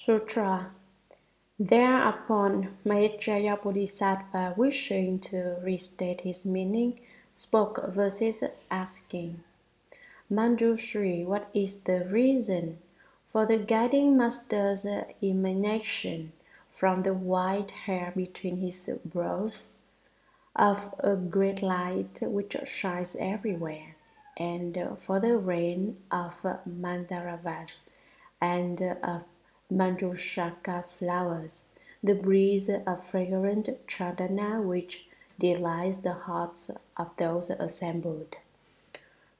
Sutra. Thereupon, Maitreya Bodhisattva, wishing to restate his meaning, spoke verses asking, Manjushri, what is the reason for the guiding master's emanation from the white hair between his brows, of a great light which shines everywhere, and for the rain of mandaravas and of manjushaka flowers, the breeze of fragrant chandana which delights the hearts of those assembled.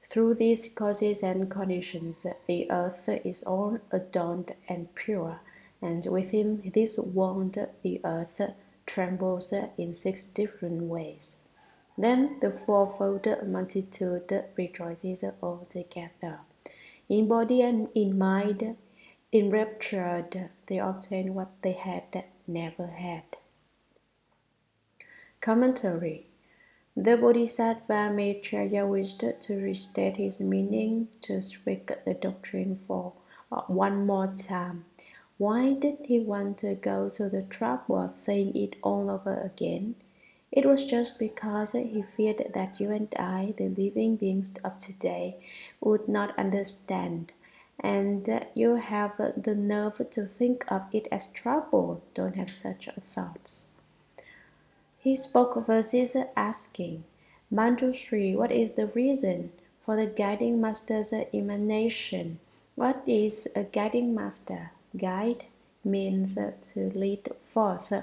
Through these causes and conditions, the earth is all adorned and pure, and within this world the earth trembles in 6 different ways. Then the fourfold multitude rejoices all together. In body and in mind, enraptured, they obtain what they had never had. Commentary. The Bodhisattva Maitreya wished to restate his meaning, to speak the doctrine for one more time. Why did he want to go to the trouble of saying it all over again? It was just because he feared that you and I, the living beings of today, would not understand, and you have the nerve to think of it as trouble. Don't have such thoughts. He spoke verses asking, Manjushri, what is the reason for the guiding master's emanation? What is a guiding master? Guide means to lead forth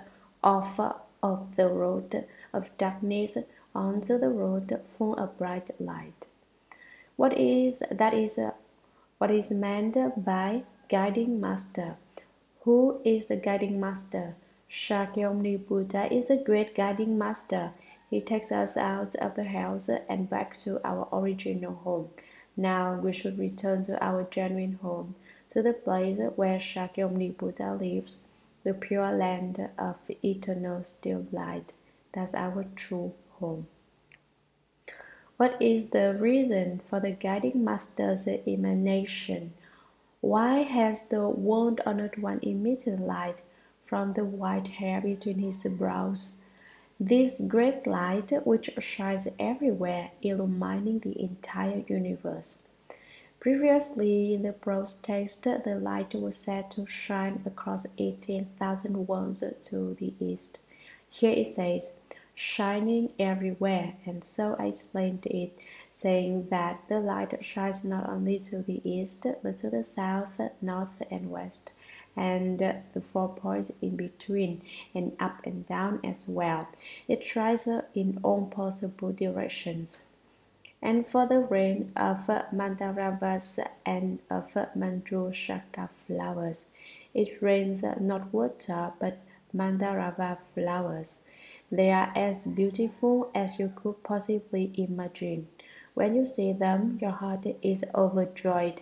off of the road of darkness onto the road full of bright light. What is meant by guiding master? Who is the guiding master? Shakyamuni Buddha is a great guiding master. He takes us out of the house and back to our original home. Now we should return to our genuine home, to the place where Shakyamuni Buddha lives, the pure land of eternal still light. That's our true home. What is the reason for the guiding master's emanation? Why has the world-honored one emitted light from the white hair between his brows? This great light which shines everywhere, illumining the entire universe. Previously, in the prose text, the light was said to shine across 18,000 worlds to the east. Here it says, shining everywhere, and so I explained it, saying that the light shines not only to the east, but to the south, north, and west, and the 4 points in between, and up and down as well. It shines in all possible directions. And for the rain of mandaravas and of manjushaka flowers, it rains not water but mandarava flowers. They are as beautiful as you could possibly imagine. When you see them, your heart is overjoyed.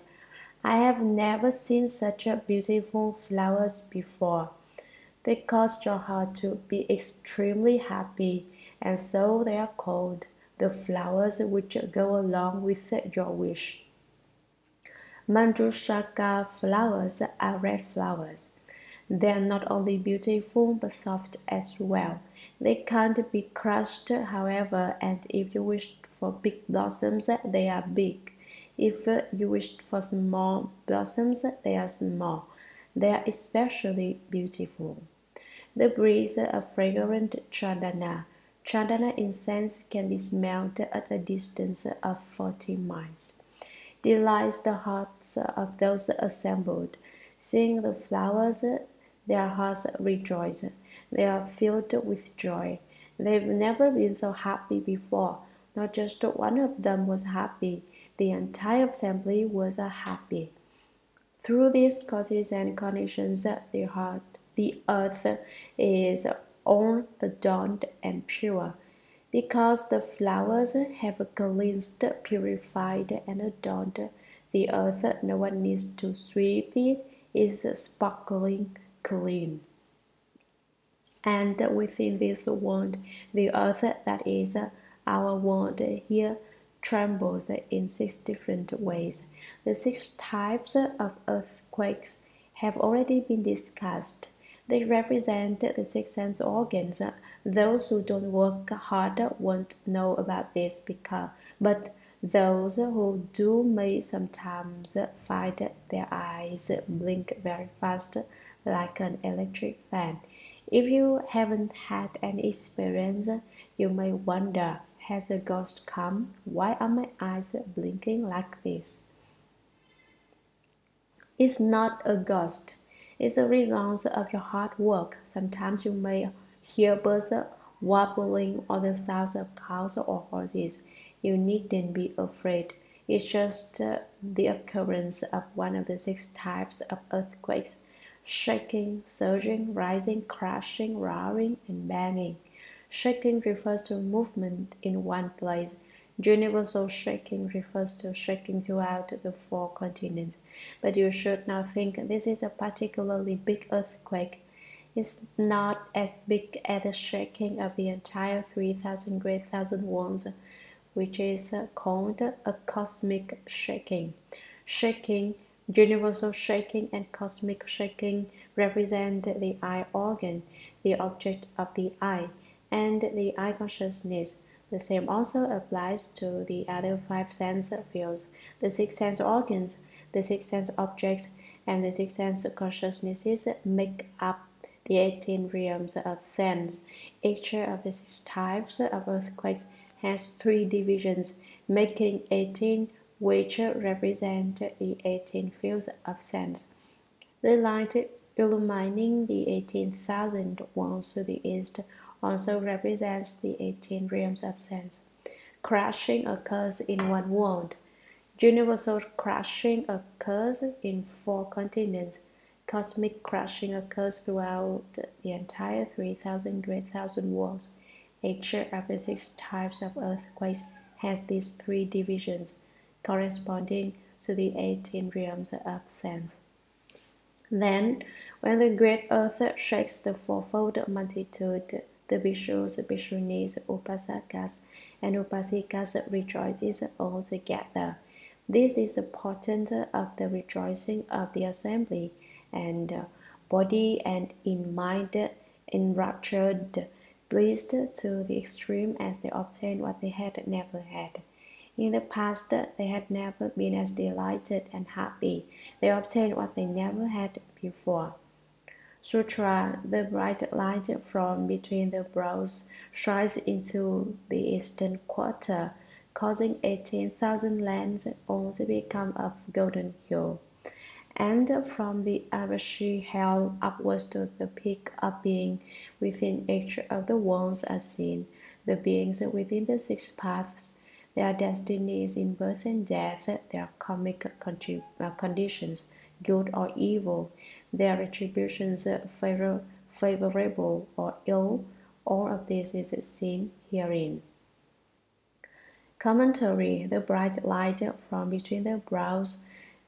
I have never seen such beautiful flowers before. They cause your heart to be extremely happy, and so they are called the flowers which go along with your wish. Manjushaka flowers are red flowers. They are not only beautiful but soft as well. They can't be crushed, however, and if you wish for big blossoms, they are big. If you wish for small blossoms, they are small. They are especially beautiful. The breeze of fragrant chandana. Chandana incense can be smelled at a distance of 40 miles. Delights the hearts of those assembled. Seeing the flowers, their hearts rejoice. They are filled with joy. They've never been so happy before. Not just one of them was happy. The entire assembly was happy. Through these causes and conditions, the earth is all adorned and pure. Because the flowers have cleansed, purified, and adorned the earth, no one needs to sweep it. It's sparkling clean. And within this world, the earth that is our world here trembles in 6 different ways. The 6 types of earthquakes have already been discussed. They represent the six sense organs. Those who don't work hard won't know about this but those who do may sometimes find their eyes blink very fast like an electric fan. If you haven't had any experience, you may wonder, has a ghost come? Why are my eyes blinking like this? It's not a ghost. It's a result of your hard work. Sometimes you may hear birds warbling or the sounds of cows or horses. You needn't be afraid. It's just the occurrence of one of the six types of earthquakes: shaking, surging, rising, crashing, roaring, and banging. Shaking refers to movement in one place. Universal shaking refers to shaking throughout the four continents, but you should not think this is a particularly big earthquake. It's not as big as the shaking of the entire 3,000 great thousand worlds, which is called a cosmic shaking. Shaking, universal shaking, and cosmic shaking represent the eye organ, the object of the eye, and the eye consciousness. The same also applies to the other five sense fields, the six sense organs, the six sense objects, and the six sense consciousnesses make up the 18 realms of sense. Each of the six types of earthquakes has three divisions, making 18, which represent the 18 fields of sense. The light illumining the 18,000 worlds to the east also represents the 18 realms of sense. Crashing occurs in one world. Universal crashing occurs in four continents. Cosmic crashing occurs throughout the entire 3,000 great thousand worlds. Each of the six types of earthquakes has these three divisions, corresponding to the 18 realms of sense. Then, when the great earth shakes the fourfold multitude, the bhikshus, bhikshunis, upasakas, and upasikas rejoices all together. This is the portent of the rejoicing of the assembly, and body and in mind enraptured, blissed to the extreme as they obtain what they had never had. In the past, they had never been as delighted and happy. They obtained what they never had before. Sutra, the bright light from between the brows, shines into the eastern quarter, causing 18,000 lands all to become of golden hue. And from the Avashi hell upwards to the peak of being, within each of the worlds are seen the beings within the six paths. Their destinies in birth and death, their karmic conditions, good or evil, their retributions favorable or ill, all of this is seen herein. Commentary: the bright light from between the brows,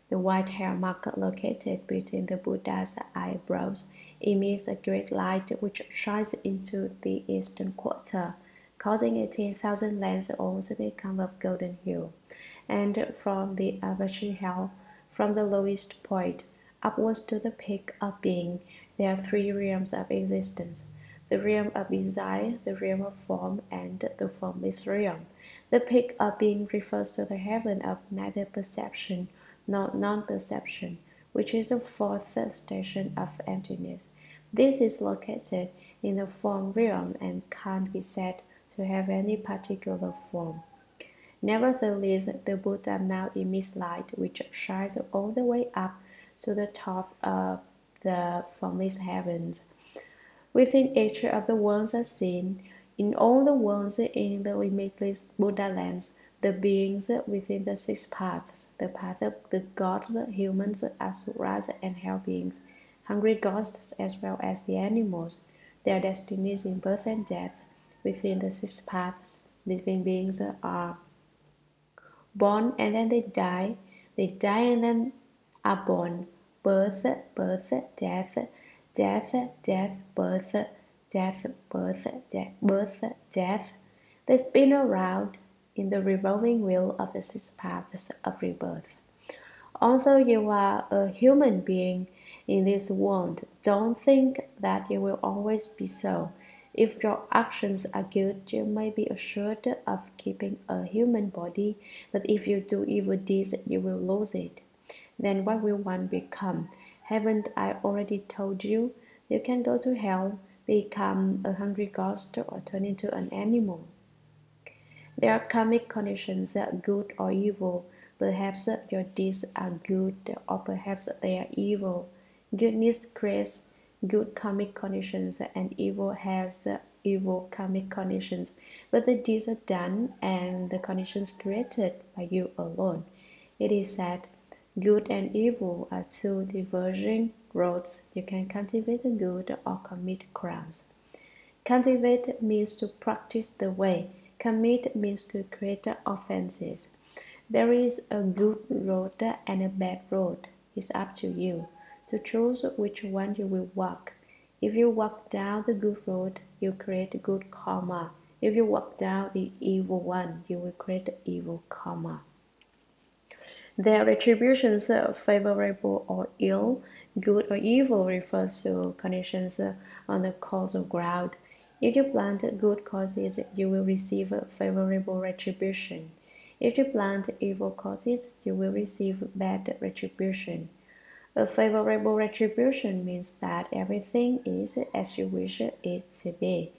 the white hair mark located between the Buddha's eyebrows, emits a great light which shines into the eastern quarter, causing 18,000 lands all to become of golden hue. And from the Avashi hell, from the lowest point, upwards to the peak of being, there are three realms of existence: the realm of desire, the realm of form, and the formless realm. The peak of being refers to the heaven of neither perception nor non-perception, which is the fourth station of emptiness. This is located in the form realm and can't be said to have any particular form. Nevertheless, the Buddha now emits light which shines all the way up to the top of the formless heavens. Within each of the worlds are seen, in all the worlds in the limitless Buddha lands, the beings within the six paths, the path of the gods, humans, asuras, and hell beings, hungry ghosts as well as the animals. Their destinies in birth and death. Within the six paths, living beings are born and then they die and then are born, birth, birth, death, death, death, birth, death, birth, death, birth, death. They spin around in the revolving wheel of the six paths of rebirth. Although you are a human being, in this world. Don't think that it will always be so. If your actions are good, you may be assured of keeping a human body, but if you do evil deeds, you will lose it. Then what will one become? Haven't I already told you? You can go to hell, become a hungry ghost, or turn into an animal. There are karmic conditions, good or evil. Perhaps your deeds are good, or perhaps they are evil. Goodness creates good karmic conditions, and evil has evil karmic conditions. But the deeds are done, and the conditions created by you alone. It is said, good and evil are two diverging roads. You can cultivate the good or commit crimes. Cultivate means to practice the way. Commit means to create offenses. There is a good road and a bad road. It's up to you to choose which one you will walk. If you walk down the good road, you create good karma. If you walk down the evil one, you will create evil karma. Their retributions, favorable or ill, good or evil, refers to conditions on the causal ground. If you plant good causes, you will receive favorable retribution. If you plant evil causes, you will receive bad retribution. A favorable retribution means that everything is as you wish it to be.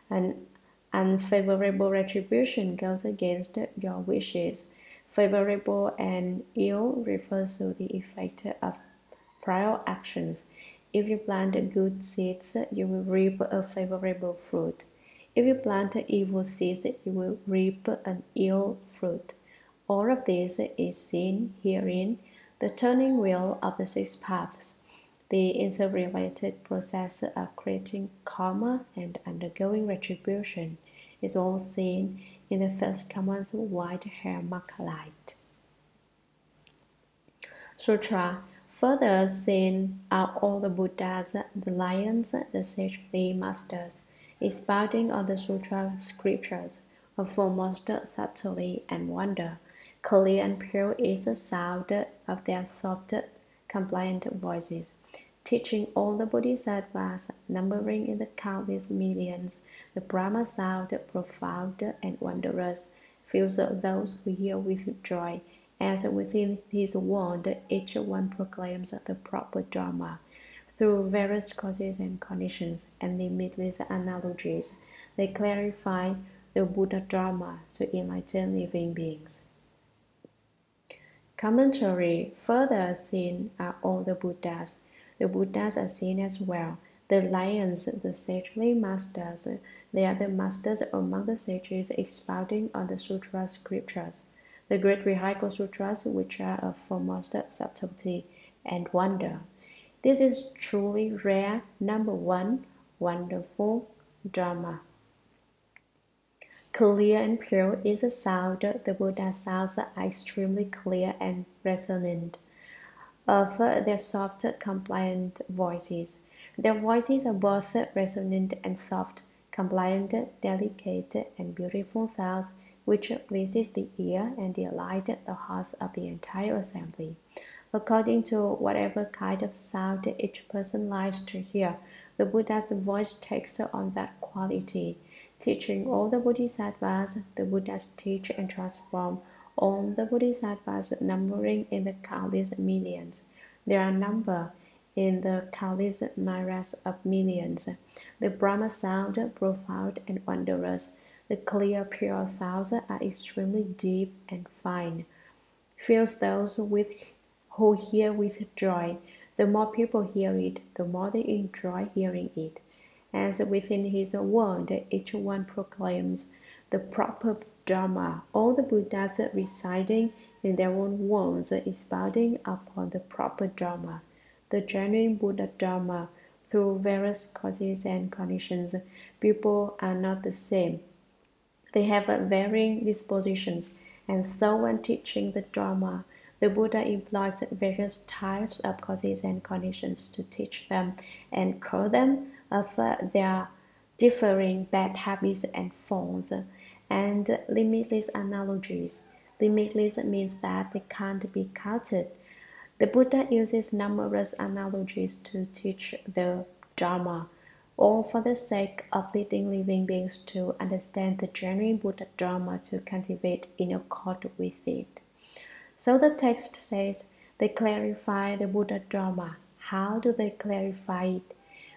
An unfavorable retribution goes against your wishes. Favorable and ill refers to the effect of prior actions. If you plant good seeds, you will reap a favorable fruit. If you plant evil seeds, you will reap an ill fruit. All of this is seen herein, the turning wheel of the six paths, the interrelated process of creating karma and undergoing retribution is all seen in the first command's white hair mark light. Sutra. Further seen are all the Buddhas, the lions, the sagely masters, expounding on the Sutra scriptures, foremost subtlety and wonder. Clear and pure is the sound of their soft, compliant voices, teaching all the Bodhisattvas, numbering in the countless millions. The Brahma sound, profound and wondrous, fills those who hear with joy. As within his wand, each one proclaims the proper Dharma. Through various causes and conditions and limitless analogies, they clarify the Buddha Dharma to enlighten living beings. Commentary. Further seen are all the Buddhas. The Buddhas are seen as well. The lions, the sagely masters, they are the masters among the sages expounding on the Sutra scriptures. The great vehicle sutras, which are of foremost subtlety and wonder. This is truly rare, number one, wonderful Dharma. Clear and pure is the sound. The Buddha sounds are extremely clear and resonant of their soft, compliant voices. Their voices are both resonant and soft, compliant, delicate, and beautiful sounds which pleases the ear and delight the hearts of the entire assembly. According to whatever kind of sound each person likes to hear, the Buddha's voice takes on that quality. Teaching all the Bodhisattvas, the Buddhas teach and transform all the Bodhisattvas, numbering in the countless millions. There are number in the countless myriads of millions. The Brahma sound, profound and wondrous. The clear, pure sounds are extremely deep and fine. Fills those who hear with joy. The more people hear it, the more they enjoy hearing it. As within his word, each one proclaims the proper Dharma. All the Buddhas residing in their own worlds, expounding upon the proper Dharma, the genuine Buddha Dharma. Through various causes and conditions, people are not the same. They have varying dispositions, and so when teaching the Dharma, the Buddha employs various types of causes and conditions to teach them and cure them of their differing bad habits and faults, and limitless analogies. Limitless means that they can't be counted. The Buddha uses numerous analogies to teach the Dharma, all for the sake of leading living beings to understand the genuine Buddha Dharma to cultivate in accord with it. So the text says, they clarify the Buddha Dharma. How do they clarify it?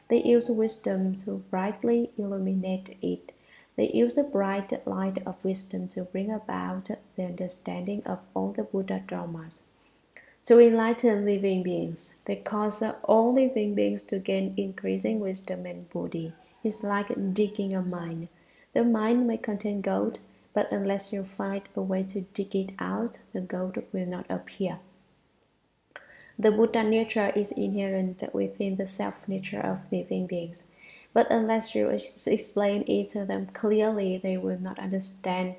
They use wisdom to brightly illuminate it. They use the bright light of wisdom to bring about the understanding of all the Buddha Dharmas. To enlighten living beings, they cause all living beings to gain increasing wisdom and buddhi. It's like digging a mine. The mine may contain gold, but unless you find a way to dig it out, the gold will not appear. The Buddha nature is inherent within the self-nature of living beings, but unless you explain it to them clearly, they will not understand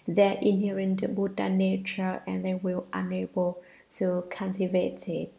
their inherent Buddha nature and they will unable to cultivate it.